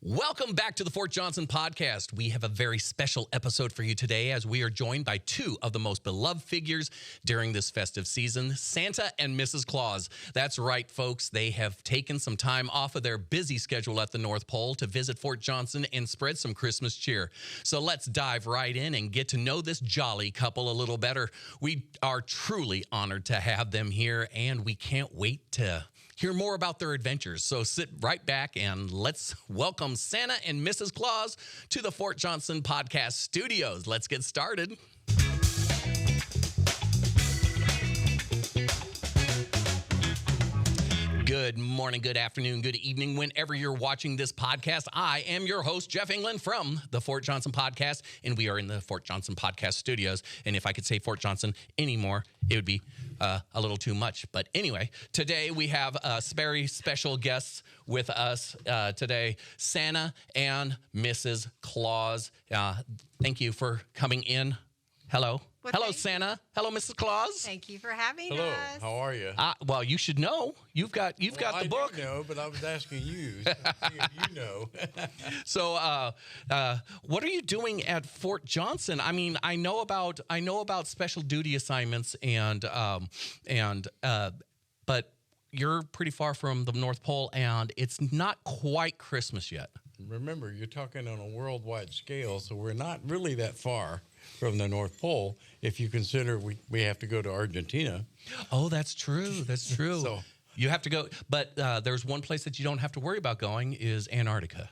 Welcome back to the Fort Johnson podcast. We have a very special episode for you today as we are joined by two of the most beloved figures during this festive season, Santa and Mrs. Claus. That's right, folks. They have taken some time off of their busy schedule at the North Pole to visit Fort Johnson and spread some Christmas cheer. So let's dive right in and get to know this jolly couple a little better. We are truly honored to have them here, and we can't wait to hear more about their adventures. So sit right back and let's welcome Santa and Mrs. Claus to the Fort Johnson podcast studios. Let's get started. Good morning, good afternoon, good evening, whenever you're watching this podcast. I am your host, Jeff England from the Fort Johnson podcast, and we are in the Fort Johnson podcast studios. And if I could say Fort Johnson anymore, it would be a little too much. But anyway, today we have very special guests with us today, Santa and Mrs. Claus. Thank you for coming in. Hello. Well, hello, Santa. Hello, Mrs. Claus. Thank you for having Hello, us. how are you? Well, you should know. You've got the book. I do know, but I was asking you. So see if you know. So, what are you doing at Fort Johnson? I mean, I know about special duty assignments but you're pretty far from the North Pole, and it's not quite Christmas yet. Remember, you're talking on a worldwide scale, so we're not really that far from the North Pole if you consider we have to go to Argentina. Oh, that's true. That's true. So you have to go, but there's one place that you don't have to worry about going is Antarctica.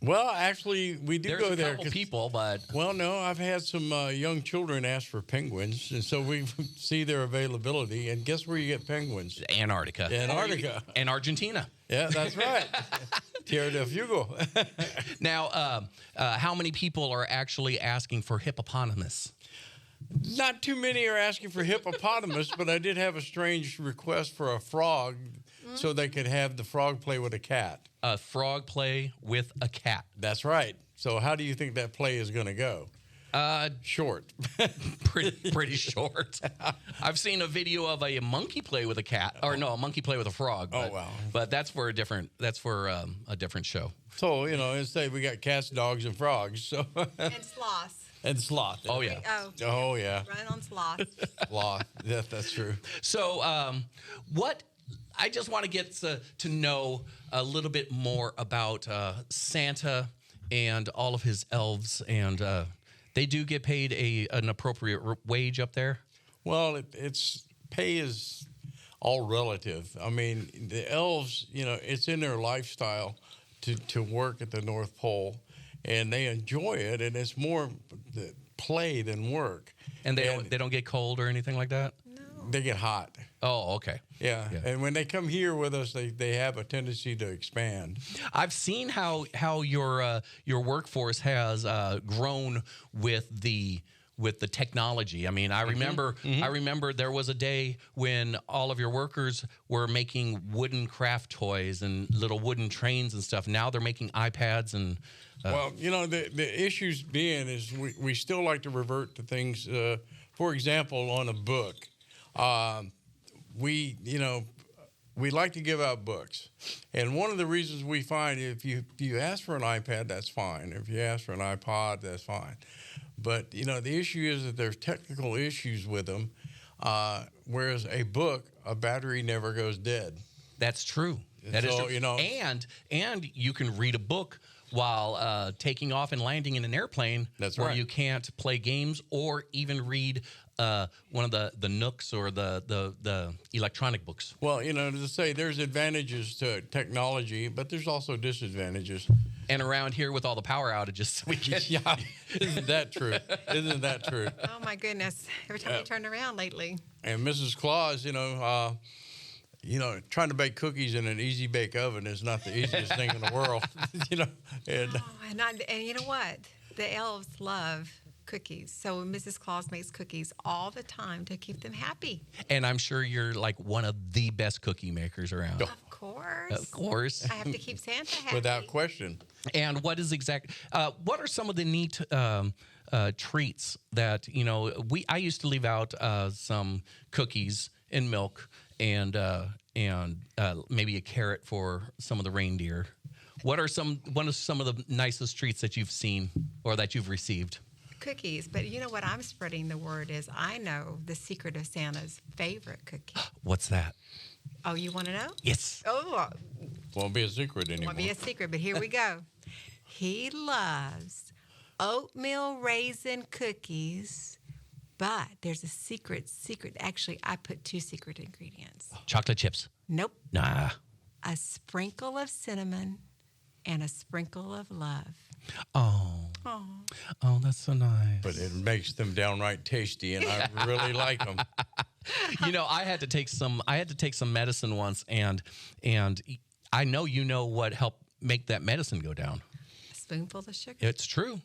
well, actually, we do There's go a there. couple people, but Well, no, I've had some young children ask for penguins, and so we see their availability. And guess where you get penguins? Antarctica. Antarctica. And Argentina. Yeah, that's right. Tierra del Fuego. Now, how many people are actually asking for hippopotamus? Not too many are asking for hippopotamus, but I did have a strange request for a frog so they could have the frog play with a cat. A frog play with a cat. That's right. So how do you think that play is going to go? Short. Pretty short. I've seen a video of a monkey play with a cat, or no, a monkey play with a frog. But, Oh, wow. But that's for a different show. So, instead we got cats, dogs, and frogs. So And sloths. and sloth. Oh yeah. Oh, yeah. Run on sloths. Sloth. That's true. So what? I just want to get to know a little bit more about Santa and all of his elves, and they do get paid an appropriate wage up there. Well, it's pay is all relative. I mean, the elves, it's in their lifestyle to work at the North Pole, and they enjoy it, and it's more the play than work. And they don't get cold or anything like that? No. They get hot. Oh, okay. Yeah. And when they come here with us, they have a tendency to expand. I've seen how your workforce has grown with the technology. I mean, I remember there was a day when all of your workers were making wooden craft toys and little wooden trains and stuff. Now they're making iPads and. Well, the issues being is we still like to revert to things. For example, on a book, we like to give out books, and one of the reasons we find if you ask for an iPad, that's fine. If you ask for an iPod, that's fine. But the issue is that there's technical issues with them, whereas a book, a battery never goes dead. That's true. That is So, true. And you can read a book while taking off and landing in an airplane. That's where right. you can't play games or even read one of the Nooks or the electronic books. Well, to say there's advantages to technology, but there's also disadvantages. And around here with all the power outages, we get Yeah, isn't that true? Isn't that true? Oh, my goodness. Every time we turn around lately. And Mrs. Claus, trying to bake cookies in an easy bake oven is not the easiest thing in the world. And And you know what? The elves love cookies. So Mrs. Claus makes cookies all the time to keep them happy. And I'm sure you're like one of the best cookie makers around. Of course. Of course. I have to keep Santa happy. without question. And what are some of the neat treats that, I used to leave out some cookies and milk and maybe a carrot for some of the reindeer. What are some of the nicest treats that you've seen or that you've received? Cookies. But you know what I'm spreading the word is I know the secret of Santa's favorite cookie. What's that? Oh, you want to know? Yes. Oh, Won't be a secret anymore. won't be a secret, but here we go. He loves oatmeal raisin cookies, but there's a secret. Actually, I put 2 secret ingredients. Chocolate chips. Nope. Nah. A sprinkle of cinnamon and a sprinkle of love. Oh, that's so nice. But it makes them downright tasty, and I really like them. You know, I had to take some medicine once, and I know you know what helped make that medicine go down. A spoonful of sugar. It's true.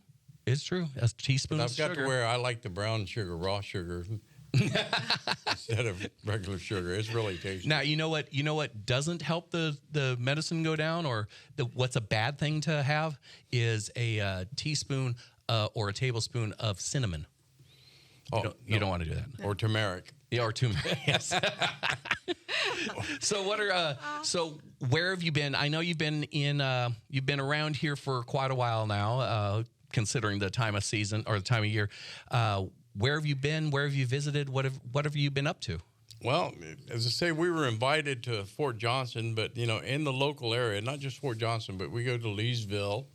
It's true. A teaspoon of I've got sugar. to where I like the brown sugar, raw sugar, instead of regular sugar. It's really tasty. Now, you know what doesn't help the medicine go down, or what's a bad thing to have is a teaspoon or a tablespoon of cinnamon. You don't want to do that. Or turmeric. Yeah, or turmeric. Yes. So where have you been? I know you've been around here for quite a while now, considering the time of season or the time of year. Where have you been? Where have you visited? What have you been up to? Well, as I say, we were invited to Fort Johnson, but in the local area, not just Fort Johnson, but we go to Leesville,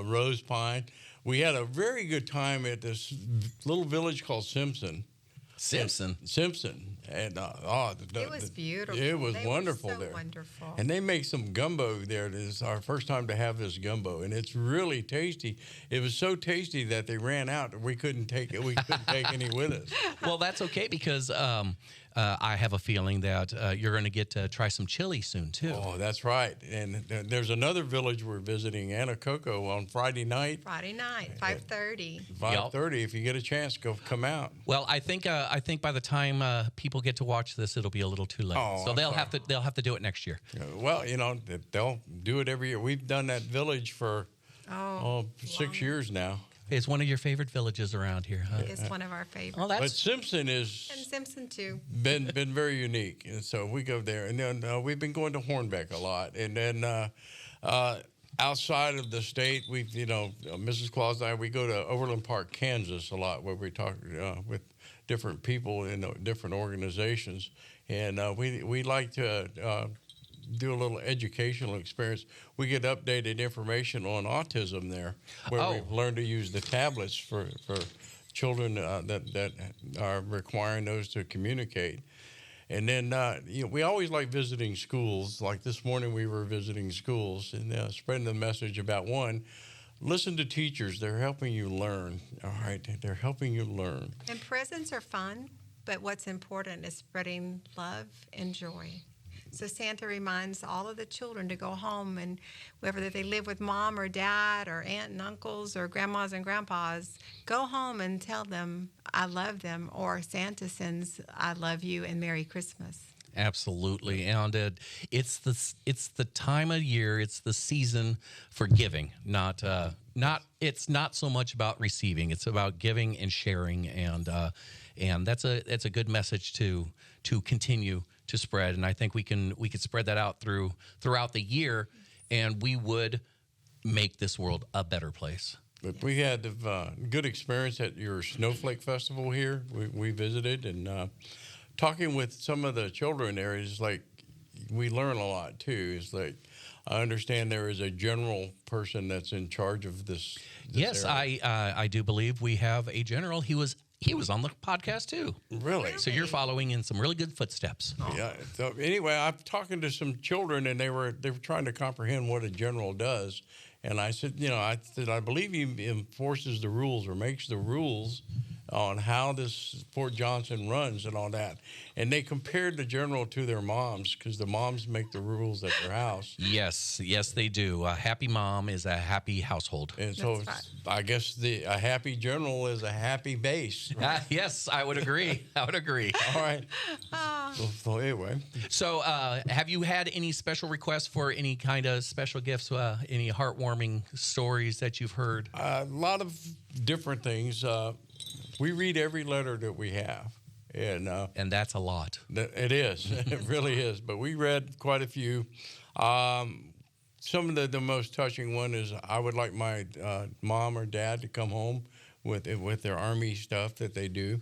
Rose Pine. We had a very good time at this little village called Simpson. Simpson. And It was beautiful. It was They wonderful were so there. Wonderful. And they make some gumbo there. This is our first time to have this gumbo, and it's really tasty. It was so tasty that they ran out. We couldn't take it. We couldn't take any with us. Well, that's okay because I have a feeling that you're going to get to try some chili soon too. Oh, that's right. And there's another village we're visiting, Anacoco, on Friday night. 5:30. 5:30. If you get a chance, come out. Well, I think by the time people get to watch this, it'll be a little too late. Oh, so they'll have to do it next year. Well, they'll do it every year. We've done that village for 6 years now. It's one of your favorite villages around here, huh? It's one of our favorites. Oh, But that's Simpson is And Simpson too. been very unique, and so we go there. And then we've been going to Hornbeck a lot, and then outside of the state, we've Mrs. Claus and I, we go to Overland Park, Kansas a lot, where we talk with different people in different organizations, and we like to do a little educational experience. We get updated information on autism there, where we've learned to use the tablets for children that are requiring those to communicate. And then we always like visiting schools. Like this morning, we were visiting schools and spreading the message about listen to teachers. They're helping you learn. All right, they're helping you learn. And presents are fun, but what's important is spreading love and joy. So Santa reminds all of the children to go home, and whether they live with mom or dad or aunt and uncles or grandmas and grandpas, go home and tell them I love them, or Santa sends I love you and Merry Christmas. absolutely, and it's the time of year. It's the season for giving. It's not so much about receiving. It's about giving and sharing, and that's a good message to continue to spread. And I think we could spread that out throughout the year, and we would make this world a better place. But we had a good experience at your Snowflake Festival here. We visited, and talking with some of the children there is like we learn a lot too. It's like I understand there is a general person that's in charge of this Yes, area. I do believe we have a general. He was on the podcast too. Really? So you're following in some really good footsteps. Yeah. So anyway, I'm talking to some children, and they were trying to comprehend what a general does. And I said, I believe he enforces the rules or makes the rules on how this Fort Johnson runs and all that. And they compared the general to their moms because the moms make the rules at their house. Yes, they do. A happy mom is a happy household. And so I guess a happy general is a happy base. Right? Yes, I would agree. All right. So anyway. So have you had any special requests for any kind of special gifts, any heartwarming stories that you've heard? A lot of different things. We read every letter that we have. And that's a lot. It is. It really is. But we read quite a few. some of the most touching one is I would like my mom or dad to come home with their Army stuff that they do.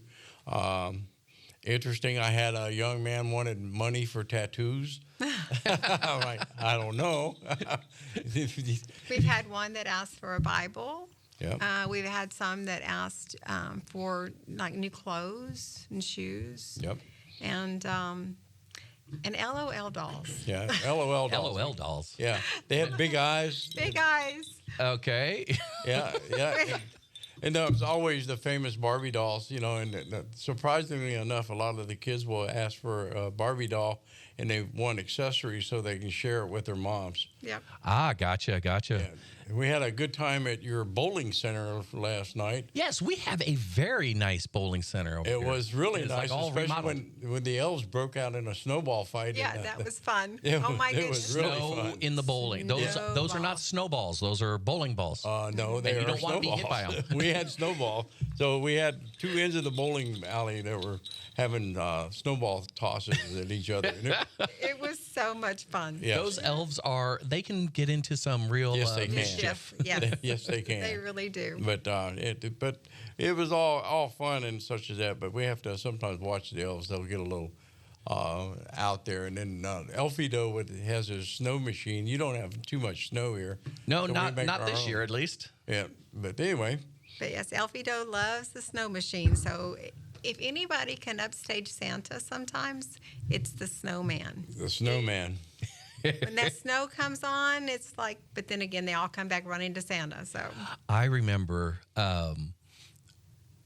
Interesting, I had a young man wanted money for tattoos. I'm like, I don't know. We've had one that asked for a Bible. Yep. We've had some that asked for like new clothes and shoes. Yep. And LOL dolls. Yeah, LOL dolls. LOL dolls. Yeah, they had big eyes. Big eyes. Okay. Yeah. And there's always the famous Barbie dolls, you know, and surprisingly enough, a lot of the kids will ask for a Barbie doll, and they want accessories so they can share it with their moms. Yep. Ah, gotcha. Yeah. We had a good time at your bowling center last night. Yes, we have a very nice bowling center over here. It was really It's nice, like all especially remodeled. when the elves broke out in a snowball fight. Yeah, that was fun. It Oh was- my it goodness. was really Snow fun. in the bowling. Those are not snowballs. Those are bowling balls. No, they And you are don't want to be hit by snowballs. 'em. We had snowball, so we had two ends of the bowling alley that were having snowball tosses at each other. And It was so much fun. Yes. Those elves they can get into some real Yes, they can. mischief. Yes. yes, they can. They really do. But it was all fun and such as that. But we have to sometimes watch the elves; they'll get a little out there. And then Elfie has his snow machine. You don't have too much snow here. No, So we not make our this own. year at least. Yeah, but anyway, But yes, Elfie Doe loves the snow machine. So if anybody can upstage Santa sometimes, it's the snowman. the snowman. When that snow comes on, it's like, but then again, they all come back running to Santa. So I remember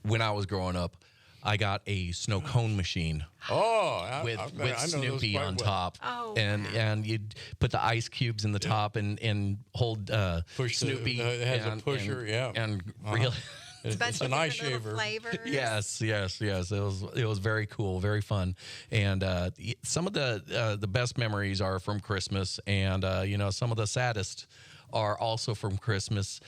when I was growing up, I got a snow cone machine Oh, with I know those Snoopy quite on well. top, Oh, and wow. and you'd put the ice cubes in the top and hold Push the- Snoopy. it has a and, pusher, and, yeah. and Uh-huh. really. it's a bunch It's of an ice different little shaver. flavors. Yes. It was very cool, very fun, and some of the best memories are from Christmas, and some of the saddest are also from Christmas.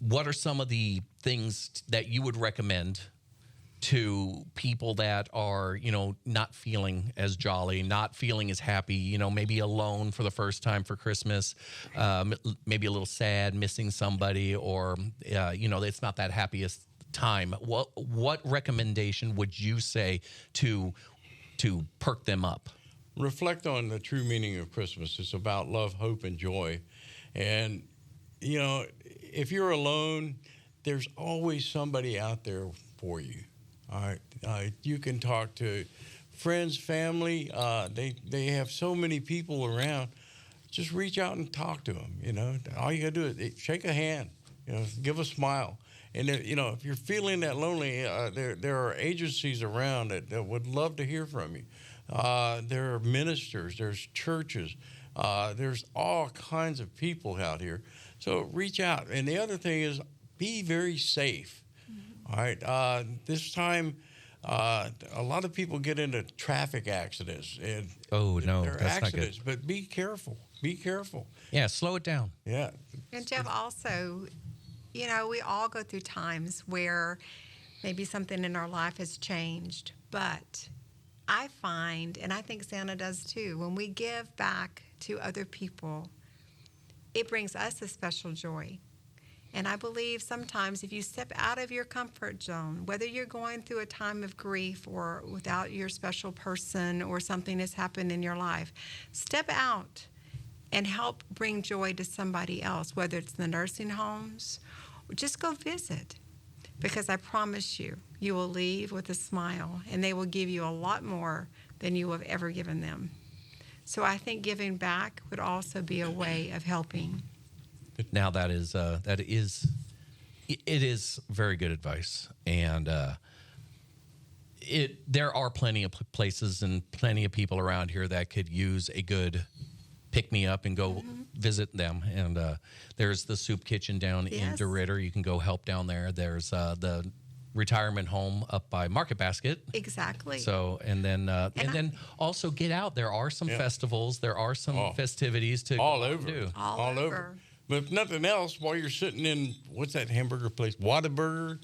What are some of the things that you would recommend to people that are, not feeling as jolly, not feeling as happy, maybe alone for the first time for Christmas, maybe a little sad, missing somebody, or, it's not that happiest time. What recommendation would you say to perk them up? Reflect on the true meaning of Christmas. It's about love, hope, and joy. And, if you're alone, there's always somebody out there for you. All right. You can talk to friends, family. They have so many people around. Just reach out and talk to them. All you got to do is shake a hand, give a smile. And, if you're feeling that lonely, there are agencies around that would love to hear from you. There are ministers, there's churches, there's all kinds of people out here. So reach out. And the other thing is be very safe. All right. This time, a lot of people get into traffic accidents. And Oh, no, they're that's not good. accidents, but be careful. Be careful. Yeah, slow it down. Yeah. And Jeff, also, we all go through times where maybe something in our life has changed. But I find, and I think Santa does too, when we give back to other people, it brings us a special joy. And I believe sometimes if you step out of your comfort zone, whether you're going through a time of grief or without your special person or something has happened in your life, step out and help bring joy to somebody else, whether it's the nursing homes or just go visit. Because I promise you, you will leave with a smile and they will give you a lot more than you have ever given them. So I think giving back would also be a way of helping. Now that is very good advice, and there are plenty of places and plenty of people around here that could use a good pick me up and go visit them. And there's the soup kitchen down in Yes. DeRitter. You can go help down there. There's the retirement home up by Market Basket. Exactly. So and then also get out. There are some festivals. There are some festivities to All go out over. and do. All over. But if nothing else, while you're sitting in, what's that hamburger place? Whataburger,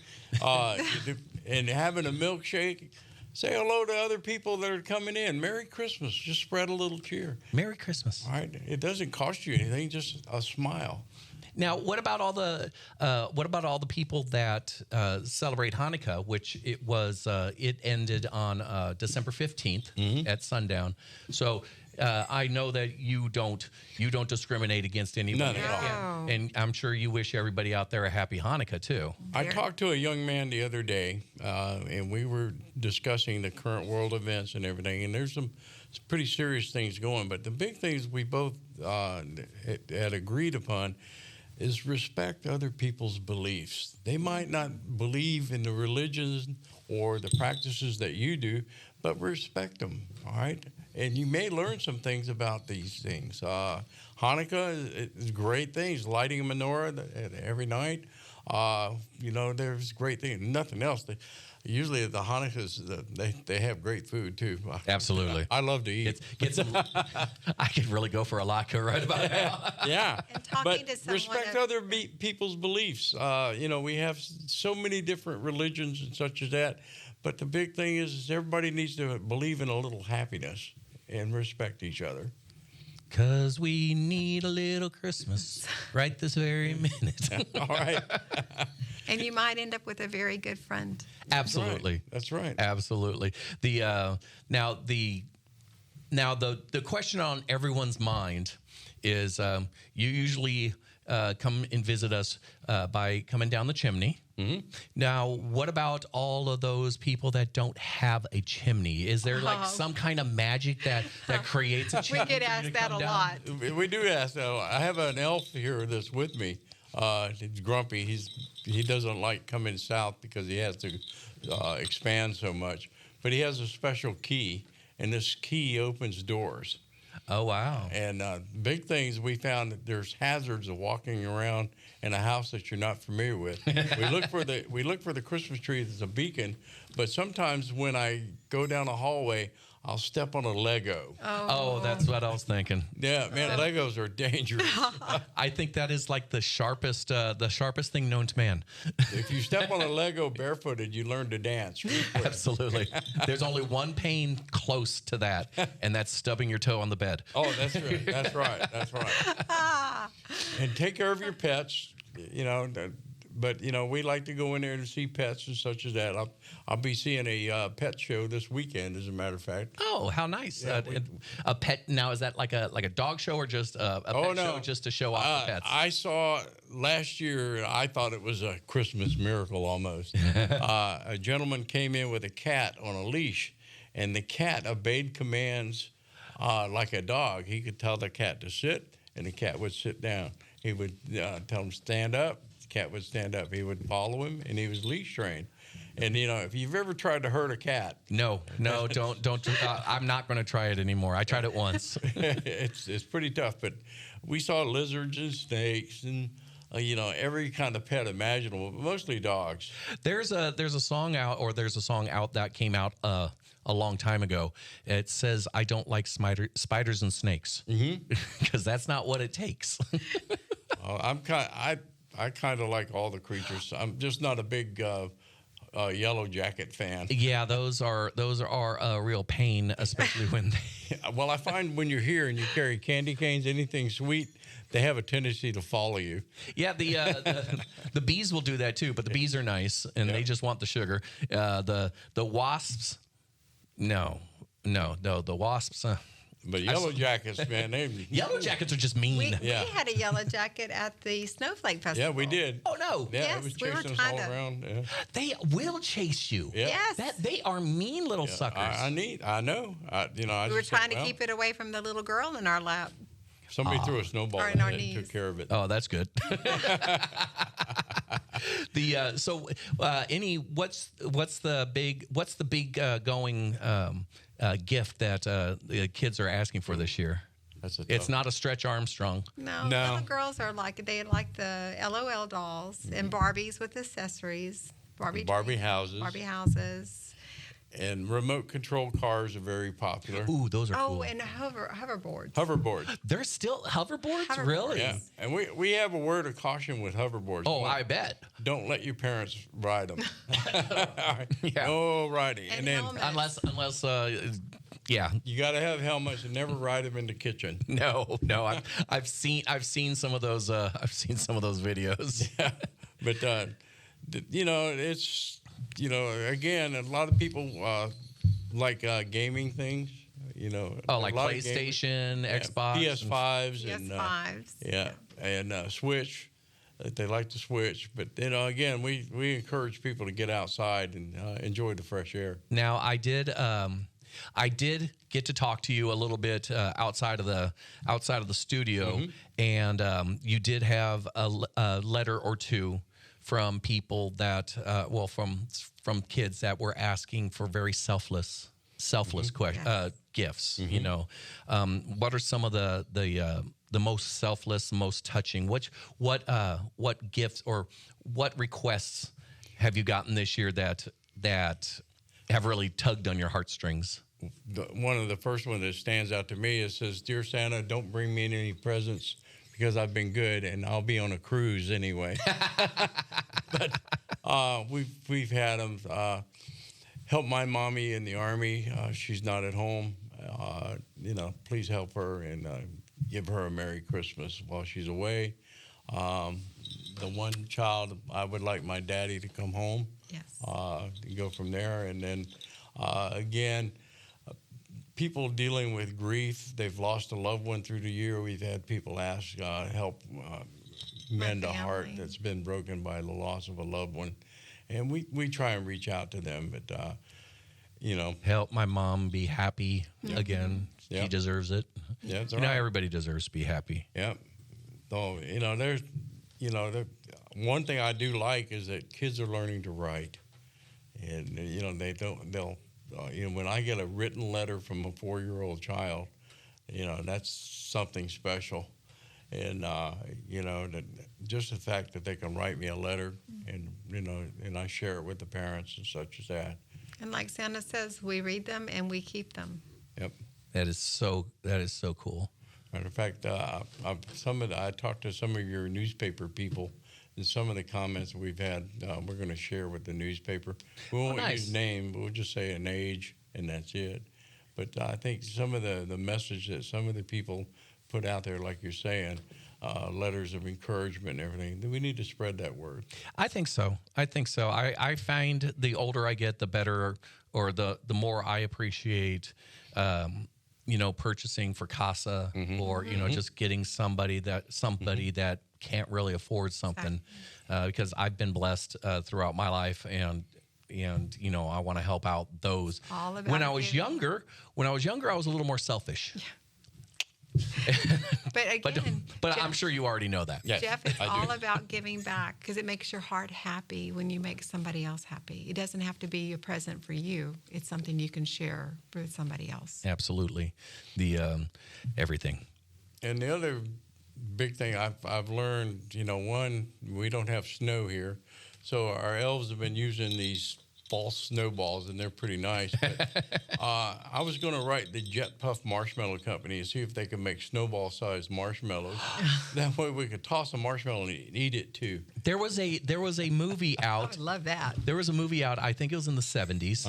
and having a milkshake, Say hello to other people that are coming in. Merry Christmas. Just spread a little cheer. Merry Christmas. All right. It doesn't cost you anything, just a smile. Now, what about all the people that celebrate Hanukkah, which it ended on December 15th at sundown. So I know that you don't discriminate against anybody. None at all. And I'm sure you wish everybody out there a happy Hanukkah too. I talked to a young man the other day, and we were discussing the current world events and everything, and there's some pretty serious things going. But the big things we both had agreed upon is respect other people's beliefs. They might not believe in the religions or the practices that you do, but respect them, all right? And you may learn some things about these things. Hanukkah is great things, lighting a menorah every night. There's great things. Nothing else. Usually at the Hanukkahs, they have great food, too. Absolutely. I love to eat. I could really go for a latke right about now. Yeah. And talking to someone respect other people's beliefs. We have so many different religions and such as that. But the big thing is everybody needs to believe in a little happiness and respect each other. 'Cause we need a little Christmas right this very minute. All right. And you might end up with a very good friend. Absolutely. That's right. Absolutely. The question on everyone's mind is you usually come and visit us by coming down the chimney. Mm-hmm. Now, what about all of those people that don't have a chimney? Is there like some kind of magic that creates a chimney? We get asked that a lot. We do ask that a lot. I have an elf here that's with me. He's grumpy. He doesn't like coming south because he has to expand so much. But he has a special key, and this key opens doors. Oh, wow. And big things, we found that there's hazards of walking around in a house that you're not familiar with. We look for the Christmas tree as a beacon, but sometimes when I go down a hallway, I'll step on a Lego. Oh, that's what I was thinking. Yeah, man, Legos are dangerous. I think that is like the sharpest thing known to man. If you step on a Lego barefooted, you learn to dance. Absolutely. There's only one pain close to that, and that's stubbing your toe on the bed. Oh, that's right. That's right. That's right. And take care of your pets, But, we like to go in there and see pets and such as that. I'll be seeing a pet show this weekend, as a matter of fact. Oh, how nice. Yeah, a pet, now, is that like a dog show or just a pet show just to show off the pets? I saw last year, I thought it was a Christmas miracle almost. A gentleman came in with a cat on a leash, and the cat obeyed commands like a dog. He could tell the cat to sit, and the cat would sit down. He would tell him stand up. Cat would stand up. He would follow him, and he was leash trained. And if you've ever tried to hurt a cat, no, don't. I'm not going to try it anymore. I tried it once. It's pretty tough. But we saw lizards and snakes and every kind of pet imaginable, but mostly dogs. There's a song out that came out a long time ago. It says, "I don't like spiders and snakes," because that's not what it takes. I kind of like all the creatures. I'm just not a big Yellow Jacket fan. Yeah, those are a real pain, especially when they... Well, I find when you're here and you carry candy canes, anything sweet, they have a tendency to follow you. Yeah, the bees will do that too, but the bees are nice and they just want the sugar. The wasps, no, the wasps. But Yellow Jackets, man, Yellow Jackets are just mean. We had a yellow jacket at the Snowflake Festival. Yeah, we did. Oh no! Yeah, yes, it was chasing us all around. Yeah. They will chase you. Yeah. Yes, They are mean little suckers. I know. We were trying to keep it away from the little girl in our lap. Somebody threw a snowball at it and took care of it. Oh, that's good. What's the big going gift that the kids are asking for this year? It's not a Stretch Armstrong. No. Little girls they like the LOL dolls and Barbies with accessories. Barbie houses. Barbie houses. And remote control cars are very popular. Ooh, those are Oh, cool. and hoverboards. Hoverboards. There's still hoverboards? Hoverboards. Really? Yeah. And we have a word of caution with hoverboards. Oh, I bet. Don't let your parents ride them. Yeah. No riding. And then helmets. Unless, yeah. you got to have helmets and never ride them in the kitchen. No. I've seen some of those. I've seen some of those videos. Yeah. But it's again, a lot of people like gaming things. Oh, like a lot of gaming. PlayStation, Yeah, Xbox, PS5s, and PS5s. and Switch. They like to switch, but again, we encourage people to get outside and enjoy the fresh air. Now, I did get to talk to you a little bit outside of the studio, Mm-hmm. and you did have a letter or two from people that, from kids that were asking for very selfless Yes. gifts. Mm-hmm. What are some of the most selfless, most touching? What gifts or what requests have you gotten this year that have really tugged on your heartstrings? One of the first one that stands out to me is says, "Dear Santa, don't bring me any presents because I've been good and I'll be on a cruise anyway." But we've had them help my mommy in the Army. She's not at home. Please help her and give her a Merry Christmas while she's away. The one child, I would like my daddy to come home. Yes. And go from there. And then again, people dealing with grief, they've lost a loved one through the year. We've had people ask help mend a heart family. that's been broken by the loss of a loved one. And we try and reach out to them, but Help my mom be happy again. Yeah. She deserves it. yeah, it's all right. Everybody deserves to be happy. Yeah. So, there's, one thing I do like is that kids are learning to write. And, when I get a written letter from a 4-year-old child, that's something special. And, just the fact that they can write me a letter and, and I share it with the parents and such as that. And like Santa says, we read them and we keep them. Yep. That is so cool. Matter of fact, I talked to some of your newspaper people, and some of the comments we've had, we're going to share with the newspaper. We won't nice. use name, but we'll just say an age, and that's it. But I think some of the message that some of the people put out there, like you're saying, letters of encouragement and everything, we need to spread that word. I think so. I find the older I get, the better, or the more I appreciate, purchasing for casa, or just getting somebody that can't really afford something, because I've been blessed throughout my life, and I want to help out those. All about When I was giving. younger, I was a little more selfish. But again, But Jeff, I'm sure you already know that. Yes, Jeff, it's I do. all about giving back because it makes your heart happy when you make somebody else happy. It doesn't have to be a present for you. It's something you can share with somebody else. Absolutely, everything. And the other big thing I've learned, one, we don't have snow here, so our elves have been using these false snowballs, and they're pretty nice. But I was going to write the Jet Puff Marshmallow Company and see if they could make snowball-sized marshmallows. That way we could toss a marshmallow and eat it too. There was a movie I out. would love that. There was a movie out, I think it was in the 70s,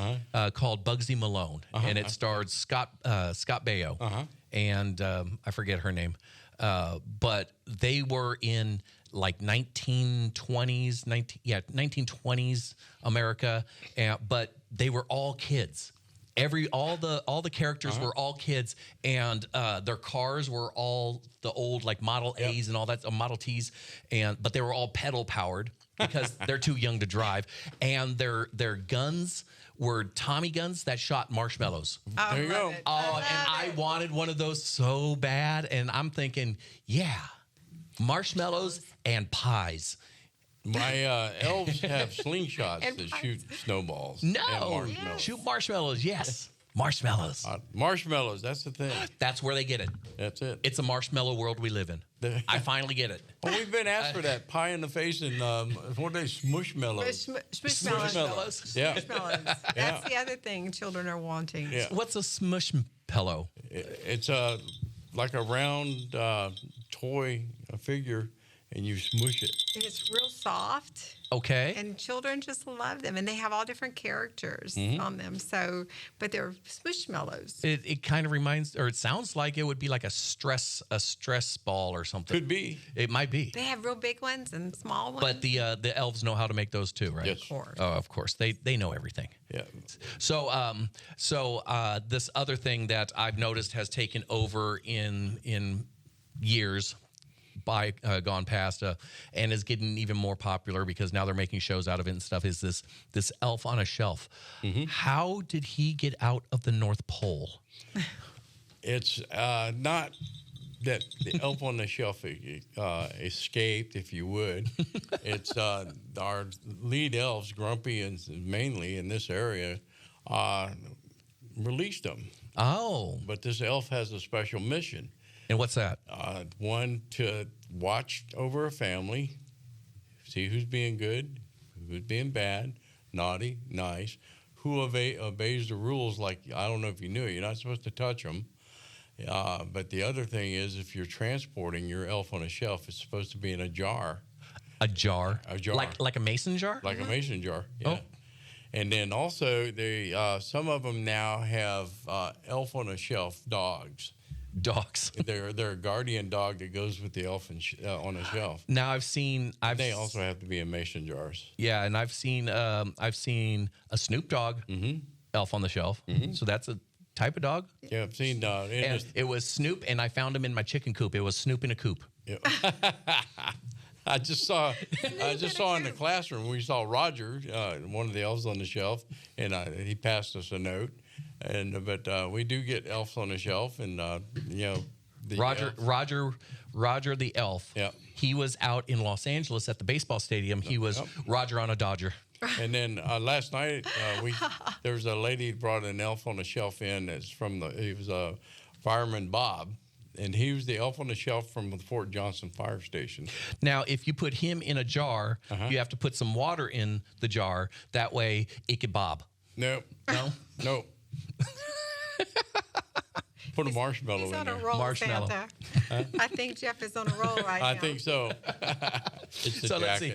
called Bugsy Malone, and it starred Scott Baio, and I forget her name, but they were in like 1920s America, but they were all kids. All the characters were all kids, and their cars were all the old like Model A's and all that, Model T's, but they were all pedal powered because they're too young to drive, and their guns were Tommy guns that shot marshmallows. There you go. It. Oh, and I wanted one of those so bad, and I'm thinking, yeah, marshmallows and pies. My elves have slingshots And that pies. shoot snowballs. No, and marshmallows. shoot marshmallows. Yes, Marshmallows. Marshmallows, that's the thing. That's where they get it. That's it. It's a marshmallow world we live in. I finally get it. Well, we've been asked for that pie in the face and what are they, Smushmallows? Smushmallows. Yeah. Smushmallows. That's the other thing children are wanting. Yeah. What's a smush pillow? It's like a round toy, a figure, and you smush it. And it's real soft. Okay. And children just love them. And they have all different characters on them. So, but they're Smushmallows. It kind of reminds, or it sounds like it would be like a stress ball or something. Could be. It might be. They have real big ones and small ones. But the elves know how to make those too, right? Yes. Of course. Oh, of course. They know everything. Yeah. So this other thing that I've noticed has taken over in years gone past and is getting even more popular because now they're making shows out of it and stuff is this elf on a shelf. How did he get out of the North Pole? It's not that the elf on the shelf escaped, if you would. It's our lead elves, Grumpy and mainly in this area, released them. Oh. But this elf has a special mission. And what's that? One, to watch over a family, see who's being good, who's being bad, naughty, nice, who obeys the rules. Like, I don't know if you knew it, you're not supposed to touch them. But the other thing is, if you're transporting your elf on a shelf, it's supposed to be in a jar. A jar? A jar. Like a mason jar? Like a mason jar, yeah. Oh. And then also, some of them now have elf on a shelf dogs. Dogs. They're a guardian dog that goes with the elf on a shelf. Now they also have to be in mason jars. Yeah, and I've seen a Snoop Dogg elf on the shelf. So that's a type of dog. Yeah, I've seen and it was Snoop, and I found him in my chicken coop. It was Snoop in a coop. Yeah. I just saw in the classroom, we saw Roger, one of the elves on the shelf, and he passed us a note. But we do get elves on the shelf, and Roger the elf. Yeah. He was out in Los Angeles at the baseball stadium. He was Roger on a Dodger. And then last night there was a lady who brought an elf on the shelf in. He was a fireman Bob. And he was the elf on the shelf from the Fort Johnson fire station. Now, if you put him in a jar, you have to put some water in the jar. That way, it could bob. Nope. No? Nope. Put a marshmallow in there. He's on a roll, Marshmallow. Santa. I think Jeff is on a roll right now. I think so. It's the So let's see.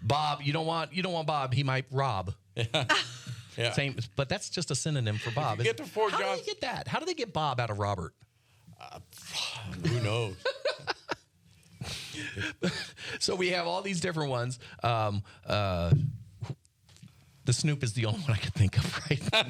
Bob, you don't want Bob. He might rob. Yeah. Same, but that's just a synonym for Bob. Get to Fort How Johnson. do they get that? How do they get Bob out of Robert? Who knows? So we have all these different ones. The Snoop is the only one I can think of right now.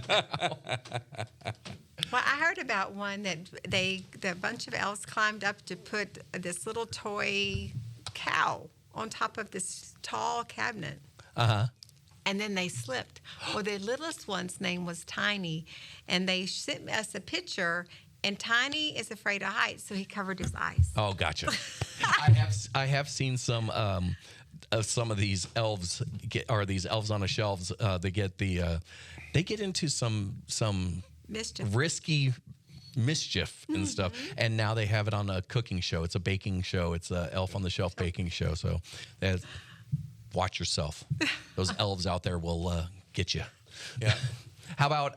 Well, I heard about one that the bunch of elves climbed up to put this little toy cow on top of this tall cabinet. And then they slipped. Well, the littlest one's name was Tiny, and they sent us a picture. And Tiny is afraid of heights, so he covered his eyes. Oh, gotcha. I have seen some of these elves these elves on the shelves. They get into some risky mischief and stuff, and now they have it on a cooking show. It's a baking show. It's a elf on the shelf baking show. So watch yourself. Those elves out there will get you. Yeah. How about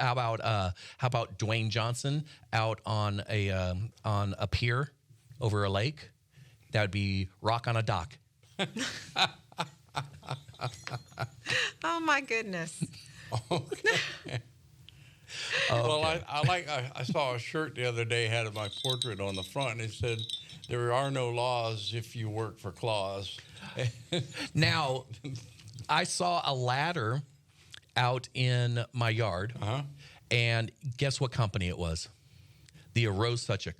Dwayne Johnson out on a pier over a lake? That would be Rock on a Dock. Oh my goodness! Okay. Well, I saw a shirt the other day had my portrait on the front, and it said, "There are no laws if you work for Claus." Now, I saw a ladder out in my yard, and guess what company it was? The Rose Suchik.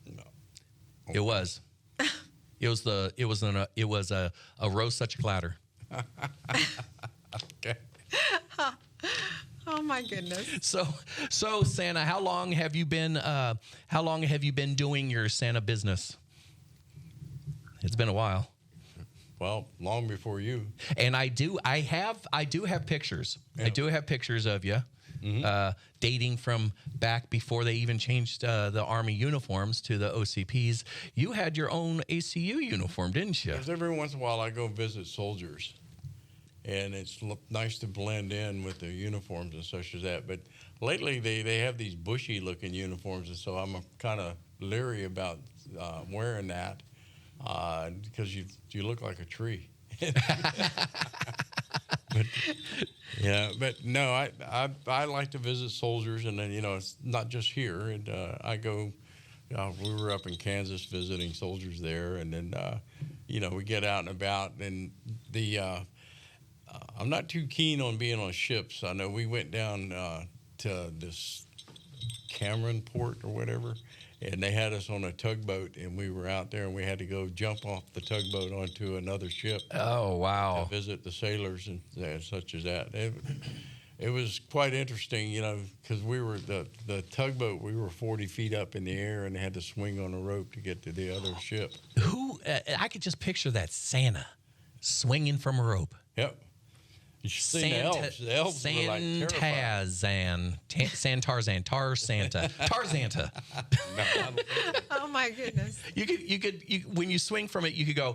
No. It was. It was a Rose Suchik ladder. Okay. Oh my goodness! So Santa, how long have you been doing your Santa business? It's been a while. Well, long before you. And I do have pictures. Yeah. I do have pictures of you. dating from back before they even changed the Army uniforms to the OCPs. You had your own ACU uniform, didn't you? Because every once in a while I go visit soldiers, and it's nice to blend in with the uniforms and such as that. But lately they have these bushy-looking uniforms, and so I'm kind of leery about wearing that because you look like a tree. But no, I like to visit soldiers, and then it's not just here. And I go. We were up in Kansas visiting soldiers there, and then we get out and about. And I'm not too keen on being on ships. I know we went down to this Cameron port or whatever, and they had us on a tugboat, and we were out there, and we had to go jump off the tugboat onto another ship. Oh, wow. To visit the sailors and such as that. It was quite interesting, because we were the tugboat, we were 40 feet up in the air, and they had to swing on a rope to get to the other ship. I could just picture that Santa swinging from a rope. Yep. You should see the elves. The elves were like terrified. Santarzan, Tar Santa, Tarzanta. Oh my goodness! You could when you swing from it, you could go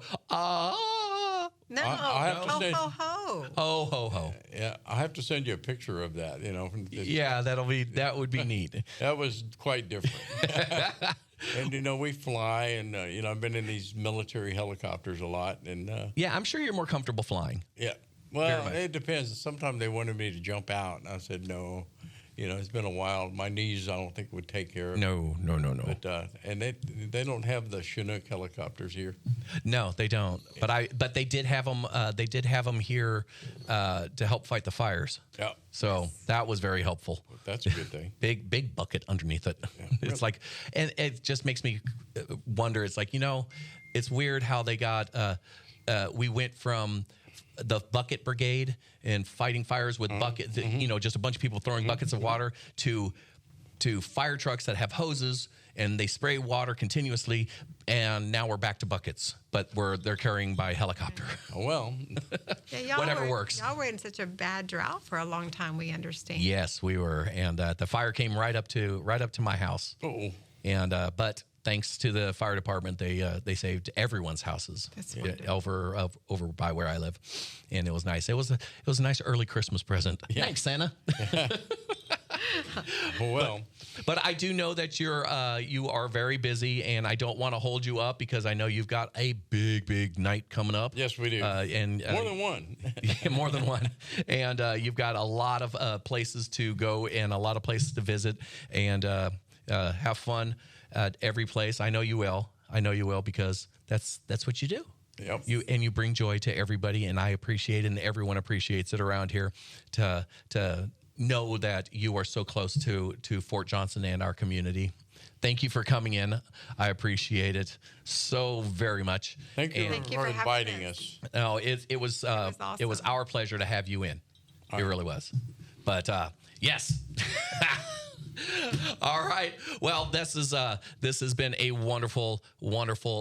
No, I have to say, ho ho. ho ho ho. Yeah, I have to send you a picture of that. Yeah, that would be neat. That was quite different. And we fly, and I've been in these military helicopters a lot, and yeah, I'm sure you're more comfortable flying. Yeah. Well, it depends. Sometimes they wanted me to jump out, and I said no. It's been a while. My knees, I don't think, would take care of it. No. But and they don't have the Chinook helicopters here. No, they don't. But they did have them. They did have them here to help fight the fires. Yeah. So that was very helpful. That's a good thing. Big bucket underneath it. Yeah, it's like, and it just makes me wonder. It's like it's weird how they got. We went from the bucket brigade and fighting fires with buckets, just a bunch of people throwing buckets of water to fire trucks that have hoses and they spray water continuously. And now we're back to buckets, but they're carrying by helicopter. Oh, well, yeah, whatever works. Y'all were in such a bad drought for a long time. We understand. Yes, we were, and the fire came right up to my house. Oh, and but thanks to the fire department, they saved everyone's houses. That's over by where I live, and it was nice. It was a nice early Christmas present. Yeah. Thanks, Santa. Well, but I do know that you are very busy, and I don't want to hold you up because I know you've got a big night coming up. Yes, we do. And more than one. Yeah, more than one. And you've got a lot of places to go and a lot of places to visit and have fun at every place. I know you will. Because that's what you do. Yep. You bring joy to everybody, and I appreciate it, and everyone appreciates it around here to know that you are so close to Fort Johnson and our community. Thank you for coming in. I appreciate it so very much. Thank you for inviting us. No, it was awesome. It was our pleasure to have you in. It really was. But yes. All right. Well, this has been a wonderful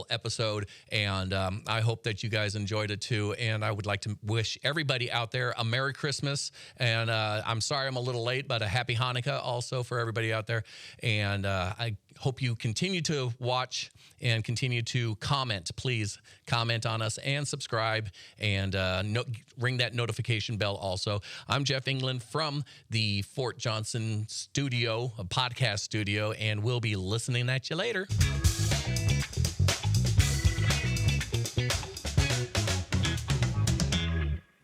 episode, and I hope that you guys enjoyed it too. And I would like to wish everybody out there a Merry Christmas. And I'm sorry I'm a little late, but a Happy Hanukkah also for everybody out there. And I hope you continue to watch and continue to comment. Please comment on us and subscribe and ring that notification bell also. I'm Jeff England from the Fort Johnson studio, a podcast studio, and we'll be listening at you later.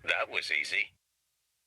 That was easy.